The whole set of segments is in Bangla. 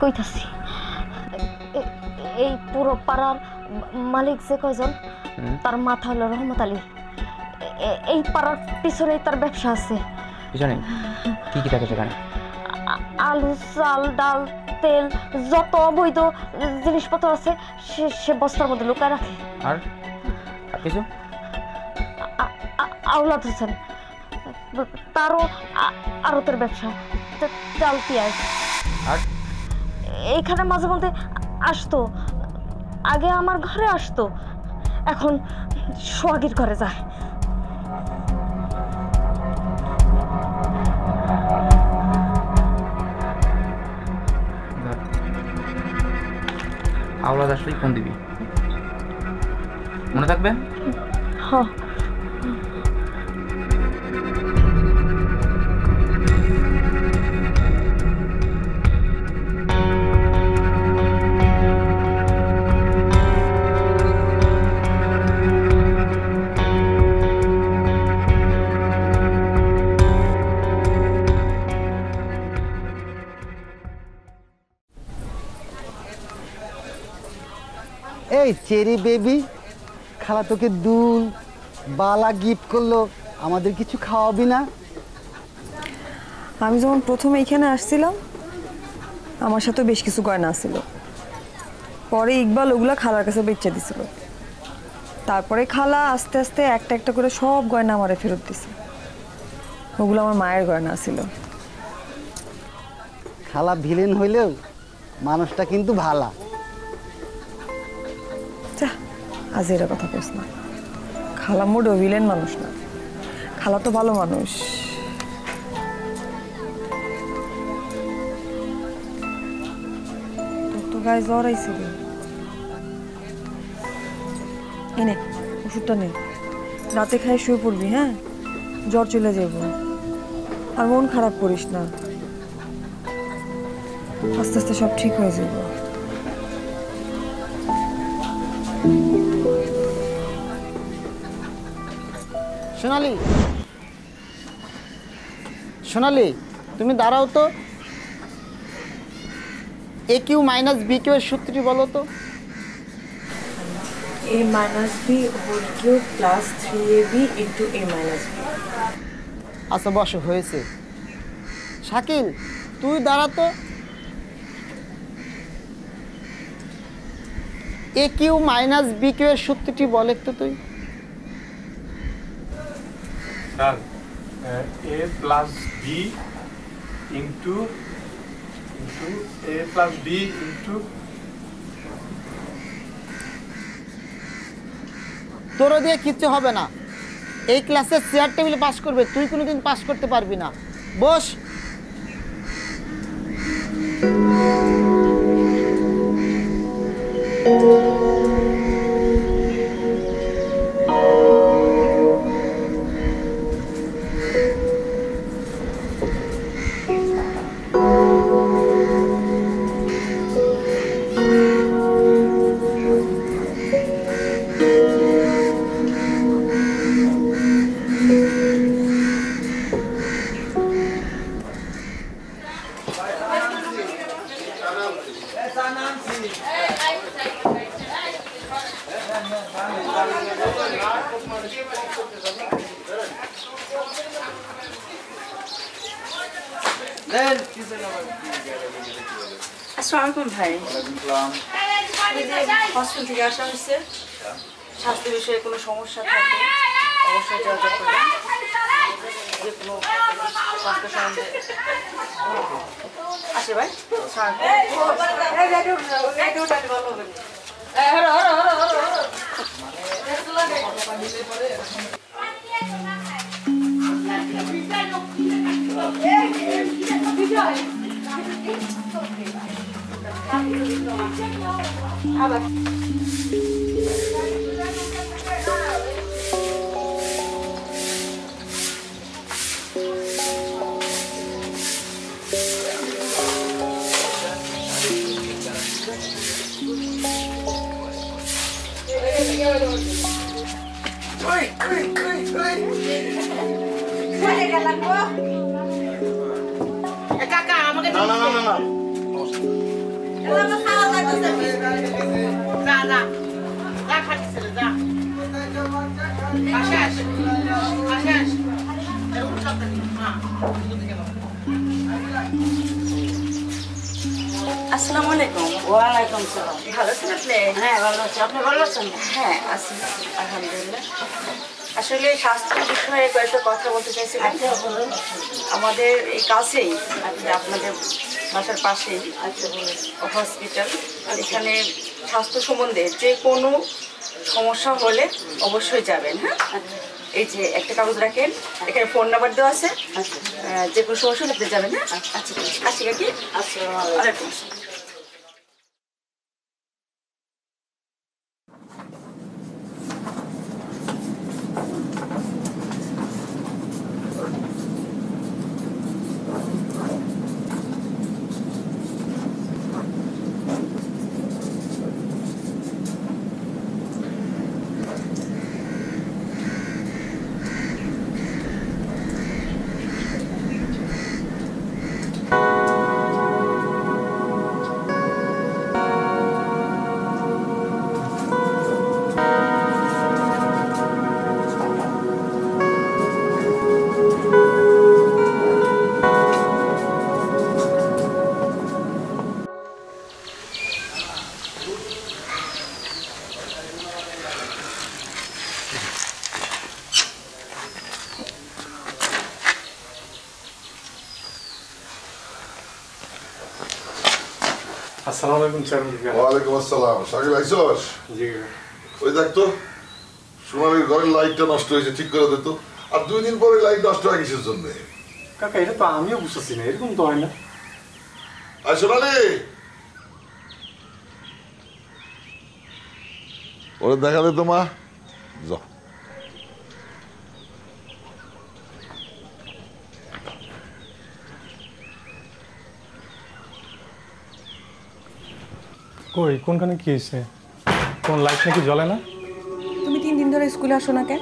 কইতাছি এই পুরো পাড়ার মালিক যে কয়জন তার মাথা হলো রহমত আলী। এই পাড়ার পিছনে তার ব্যবসা আছে। পিছনে কি কি থাকে সেখানে? আলু, চাল, ডাল, তেল, যত অবৈধ জিনিসপত্র আছে সে বস্তার মধ্যে লুকায় রাখে। আর কিছু? আওলাদ হোসেন তারও আড়তের ব্যবসা, চাল, পেঁয়াজ। আর এইখানে মাঝে মধ্যে আসতো, আগে আমার ঘরে আসতো, এখন সোহাগীর ঘরে যায়। আওলাদ আসলেই ফোন দিবি, মনে থাকবে? হ্যাঁ। এই চেরি বেবি, খালা তোকে দুল বালা গিফট করলো, আমাদের কিছু খাওয়াবি না? আমি যখন প্রথম এইখানে আসছিলাম আমার সাথে বেশ কিছু গয়না ছিল, পরে ইকবাল ওগুলা খালার কাছে বেচে দিছিল। তারপরে খালা আস্তে আস্তে একটা একটা করে সব গয়না আমারে ফেরত দিছে। ওগুলো আমার মায়ের গয়না ছিল। খালা ভিলেন হইলেও মানুষটা কিন্তু ভালা। আজ এরা কথা কইস না, খালা মোটেও ভিলেন মানুষ না, খালা তো ভালো মানুষ। তোর তো গায়ে জ্বর আইছিল, এনে ওষুধটা নে, রাতে খাই শুয়ে পড়বি। হ্যাঁ, জ্বর চলে যাব। আর মন খারাপ করিস না, আস্তে আস্তে সব ঠিক হয়ে যাবে। সোনালি, সোনালি তুমি দাঁড়াও তো। এ কিউ মাইনাস বি কিউ এর সূত্রটি বলো তো। a minus b whole cube plus 3ab into a minus b। আচ্ছা বসো, হয়েছে। শাকিল তুই দাঁড়া তো। এ কিউ মাইনাস বি কিউ এর সূত্রটি বল একটু তুই। Sir a plus b into a plus b into তোরও দিয়ে কিচ্ছু হবে না। এই ক্লাসে চেয়ার টেবিলে পাস করবে, তুই কোনোদিন পাস করতে পারবি না। বস। আসসালামু আলাইকুম ভাই। হসপিটাল থেকে আসা হয়েছে, স্বাস্থ্য বিষয়ে কোনো সমস্যা থাকলে অবশ্যই যোগাযোগ করবেন। যে কোনো স্বাস্থ্য সম্বন্ধে আসে ভাই। আবার কাকা আমাকে না না না না না না না খাচ্ছি না আশাস আশাস আসসালামু আলাইকুম। ওয়ালাইকুম সালাম। ভালো আছেন আপনি? হ্যাঁ ভালো আছি। আপনি ভালো আছেন? হ্যাঁ আছি আলহামদুলিল্লাহ। আসলে স্বাস্থ্য বিষয়ে কয়েকটা কথা বলতে চাইছিলাম। আমাদের এই কাছেই আপনাদের বাসার পাশেই হসপিটাল, এখানে স্বাস্থ্য সম্বন্ধে যে কোনো সমস্যা হলে অবশ্যই যাবেন। হ্যাঁ, এই যে একটা কাগজ রাখেন, এখানে ফোন নাম্বার দেওয়া আছে, যে কোনো সমস্যা হলে আপনি যাবেন। হ্যাঁ আচ্ছা আসি কাকি। আসসালামু আলাইকুম। আসসালামু আলাইকুম স্যার। ওয়ালাইকুম আসসালাম। শাকিল আইসস? জি ওই দেখ তো সোনালির ঘরের লাইটটা নষ্ট হয়েছে, ঠিক করে দে তো। আর 2 দিন পরে লাইট নষ্ট হয় কিসের জন্য? কাকা, এটা তো আমিও বুঝতেছি না, এরকম তো হয় না। আর সোনালি ওরে দেখা দে তো মা। যাও। কই কোনখানে কি হয়েছে? কোন লাইট নাকি জ্বলে না? তুমি 3 দিন ধরে স্কুলে আসো না কেন?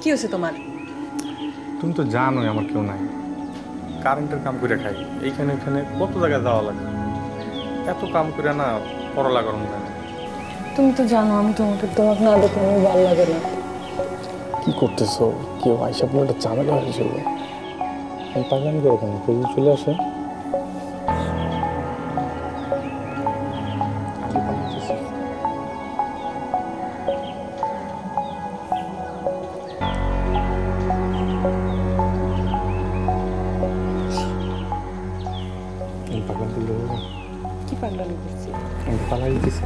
কি হয়েছে তোমার? তুমি তো জানোই আমার কেউ নাই, কারেন্টের কাম করে খাই, এইখানে ওইখানে কত জায়গায় যাওয়া লাগে, এত কাম করে না পড়ালা গরম লাগে। তুমি তো জানো আমি তোমাকে না দেখে আমার ভালো লাগে না। কি করতেছো? কেউ আইসা কোনো একটা ঝামেলা হয়েছিল, আমি পাগলামি করে কেন চলে আসে। কি পাগলামি করছি? আমি পালাই দিতেছি।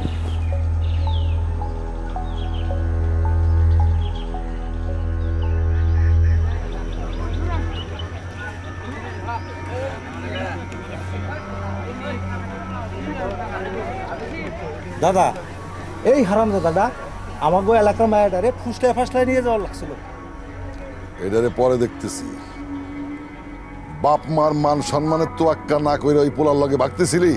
দাদা, এই হারাম দাদা আমাকে এলাকার মায়াটারে ফুসলায় ফাসলায় নিয়ে যাওয়ার লাগছিল। এটারে পরে দেখতেছি। বাপ মার মান সম্মানের তোয়াক্কা না করে ওই পোলার লগে ভাগতেছিলি।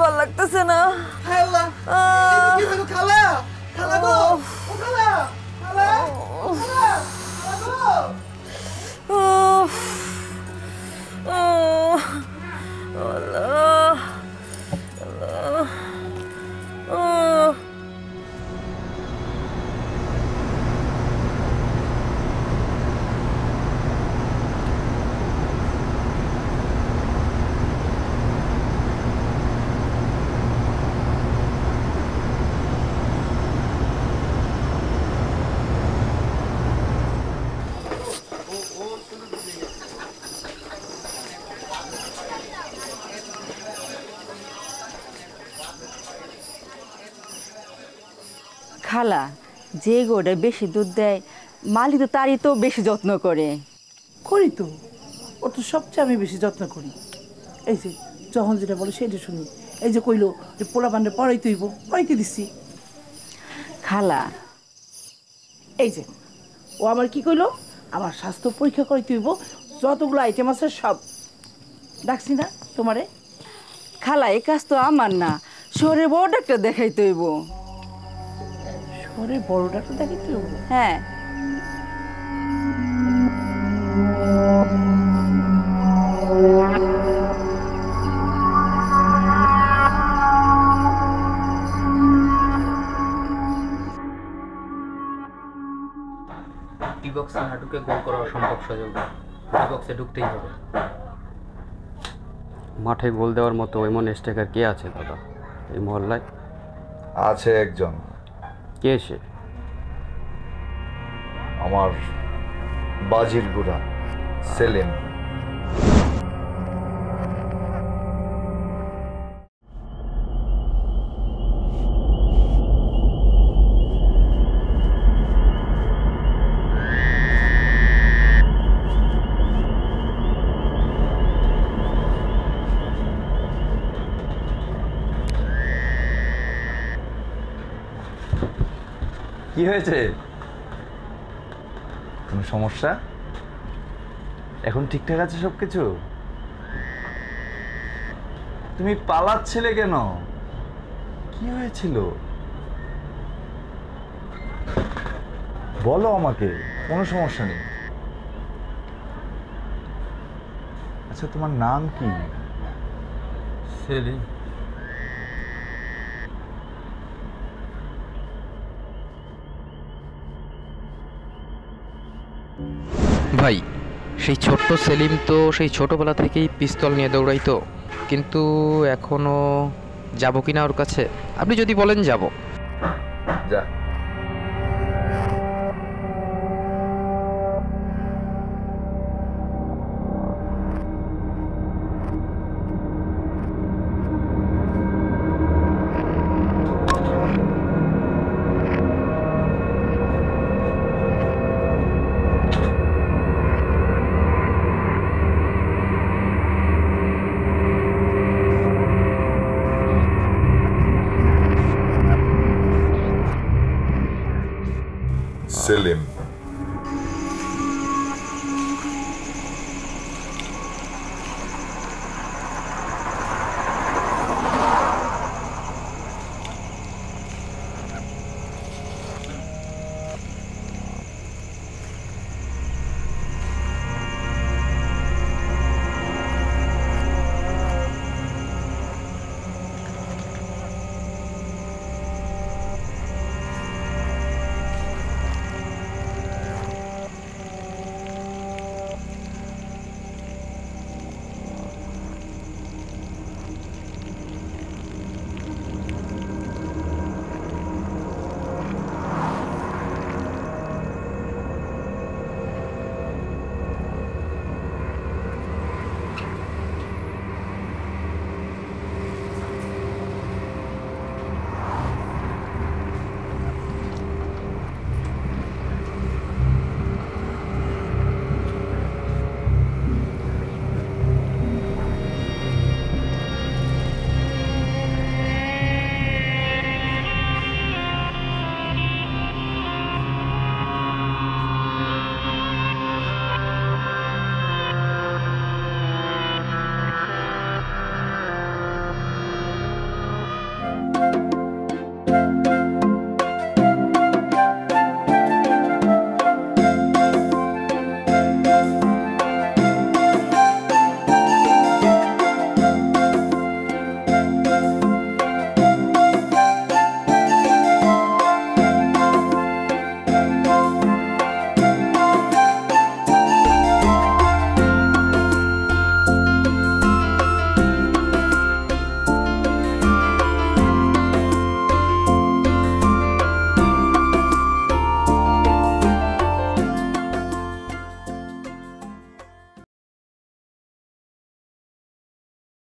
ভাল লাগতেছে না। খালা খালা গো ও খালা খালা খালা যে গোটা বেশি দুধ দেয় মালিক তো তারই তো বেশি যত্ন করে। করি তো, ওর তো সবচেয়ে আমি বেশি যত্ন করি। এই যে যখন যেটা বলে সেটা শুনি। এই যে কইলো যে পোলা পান্ডে পড়াইতে হইব, পড়াইতে দিচ্ছি। খালা এই যে ও আমার কি কইলো, আমার স্বাস্থ্য পরীক্ষা করাইতে হইব, যতগুলো আইটেম আছে সব। ডাকছি না তোমারে? খালা এই কাজ তো আমার না, শহরে বড় ডাক্তার দেখাইতে হইব। শহরে বড় ডাক্তার দেখাইতে হইব? হ্যাঁ। টি বক্সে না ঢুকে গোল করা অসম্ভব সুযোগ। টি বক্সে ঢুকতেই হবে। মাঠে গোল দেওয়ার মতো এমন স্ট্রাইকার কে আছে দাদা এই মহল্লায়? আছে একজন। কে সে? আমার বাজির গুড়া সেলিম। কি হয়েছে? কোনো সমস্যা? এখন ঠিকঠাক আছে সব কিছু? তুমি পালাচ্ছিলে কেন? কি হয়েছিল বলো আমাকে, কোনো সমস্যা নেই। আচ্ছা তোমার নাম কি? সেলিম। ভাই সেই ছোট্ট সেলিম তো সেই ছোটবেলা থেকেই পিস্তল নিয়ে দৌড়াইতো, কিন্তু এখনো যাব কিনা ওর কাছে? আপনি যদি বলেন যাব। যা। সেলিম